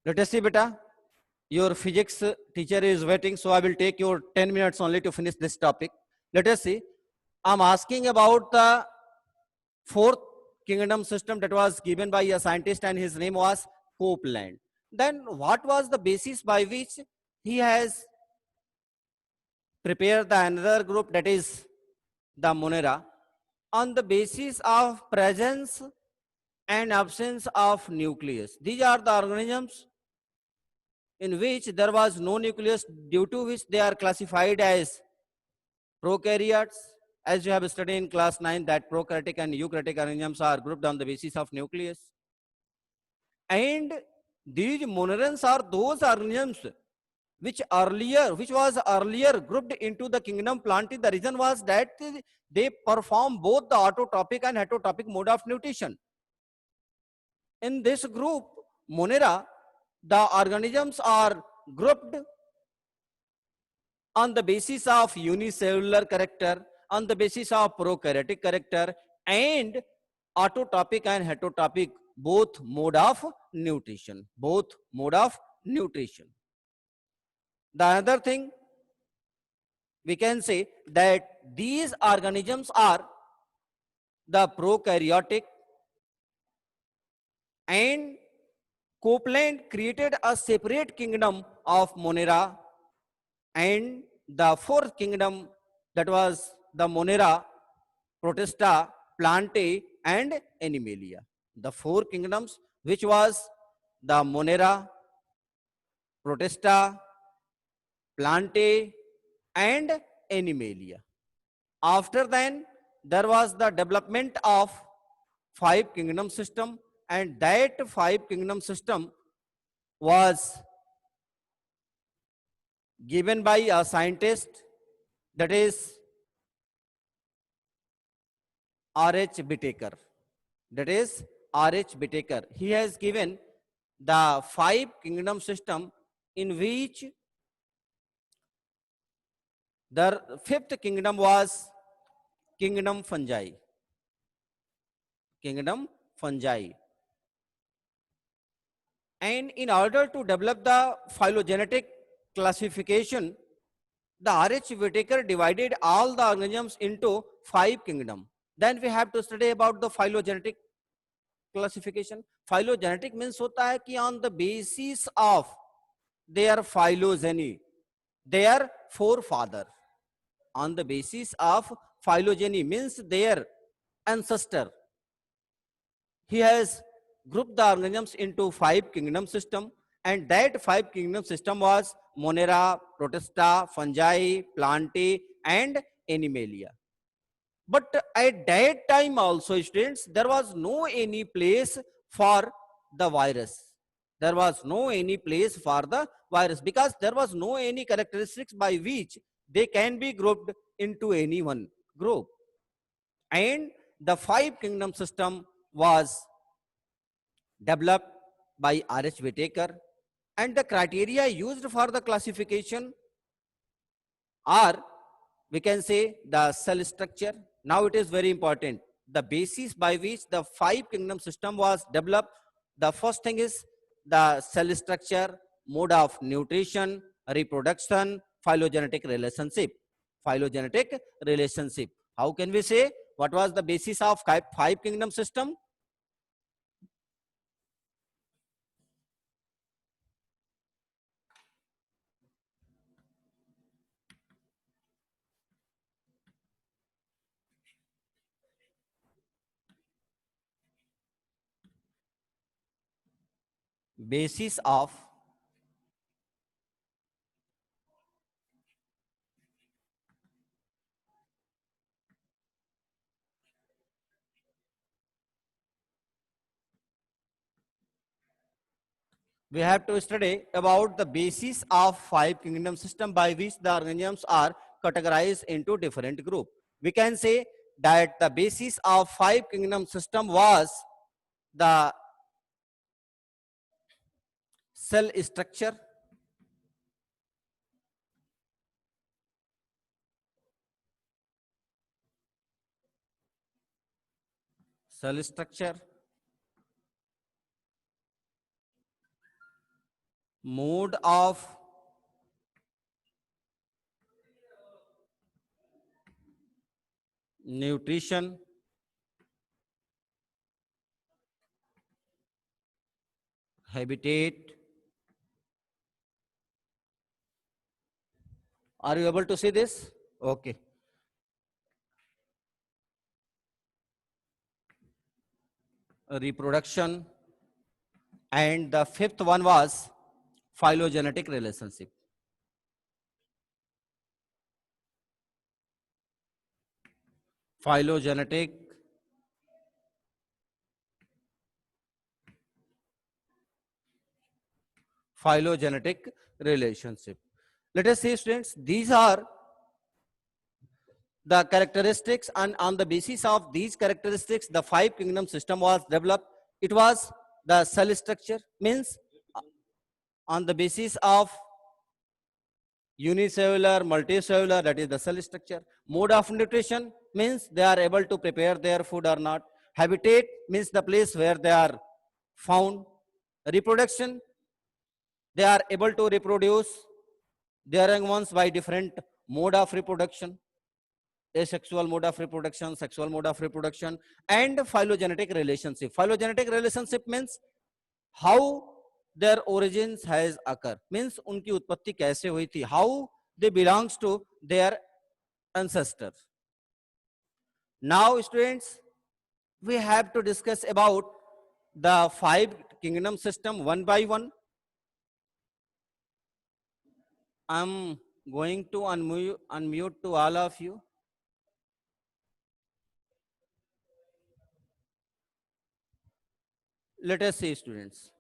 Let us see, beta. Your physics teacher is waiting, so I will take your 10 minutes only to finish this topic. Let us see. I'm asking about the fourth kingdom system that was given by a scientist, and his name was Copeland. Then what was the basis by which he has prepared the another group, that is the Monera, on the basis of presence and absence of nucleus. These are the organisms in which there was no nucleus, due to which they are classified as prokaryotes. As you have studied in class 9, that prokaryotic and eukaryotic organisms are grouped on the basis of nucleus. And these monerans are those organisms which was earlier grouped into the kingdom Plantae. The reason was that they perform both the autotropic and heterotropic mode of nutrition. In this group, Monera, the organisms are grouped on the basis of unicellular character, on the basis of prokaryotic character, and autotropic and heterotropic, both mode of nutrition. Both mode of nutrition. The other thing, we can say that these organisms are the prokaryotic, and Copeland created a separate kingdom of Monera, and the fourth kingdom, that was the Monera, Protista, Plantae, and Animalia. The four kingdoms, which was the Monera, Protista, Plantae, and Animalia. After then, there was the development of five kingdom system, and that five kingdom system was given by a scientist, that is R.H. Whittaker. That is R.H. Whittaker. He has given the five kingdom system, in which the fifth kingdom was kingdom fungi. Kingdom fungi. And in order to develop the phylogenetic classification, the R.H. Whittaker divided all the organisms into five kingdoms. Then we have to study about the phylogenetic classification. Phylogenetic means होता है कि on the basis of their phylogeny, their forefather. On the basis of phylogeny means their ancestor. He has grouped the organisms into five kingdom system, and that five kingdom system was Monera, Protista, Fungi, Plantae, and Animalia. But at that time also, students, there was no any place for the virus. There was no any place for the virus, because there was no any characteristics by which they can be grouped into any one group. And the five kingdom system was developed by R.H. Whittaker, and the criteria used for the classification are, we can say, the cell structure. Now it is very important. The basis by which the five kingdom system was developed, the first thing is the cell structure, mode of nutrition, reproduction, phylogenetic relationship. Phylogenetic relationship. How can we say what was the basis of five kingdom system? Basis of we have to study about the basis of five kingdom system by which the organisms are categorized into different group. We can say that the basis of five kingdom system was the cell structure, cell structure, mode of nutrition, habitat. Are you able to see this? Okay. Reproduction. And the fifth one was phylogenetic relationship. Phylogenetic phylogenetic relationship. Let us see, students, these are the characteristics, and on the basis of these characteristics, the five kingdom system was developed. It was the cell structure, means on the basis of unicellular, multicellular, that is the cell structure. Mode of nutrition means they are able to prepare their food or not. Habitat means the place where they are found. Reproduction, they are able to reproduce their young ones by different mode of reproduction, asexual mode of reproduction, sexual mode of reproduction, and phylogenetic relationship. Phylogenetic relationship means how their origins has occurred, means उनकी उत्पत्ति कैसे हुई थी, how they belongs to their ancestors. Now, students, we have to discuss about the five kingdom system one by one. I'm going to unmute to all of you. Let us see, students.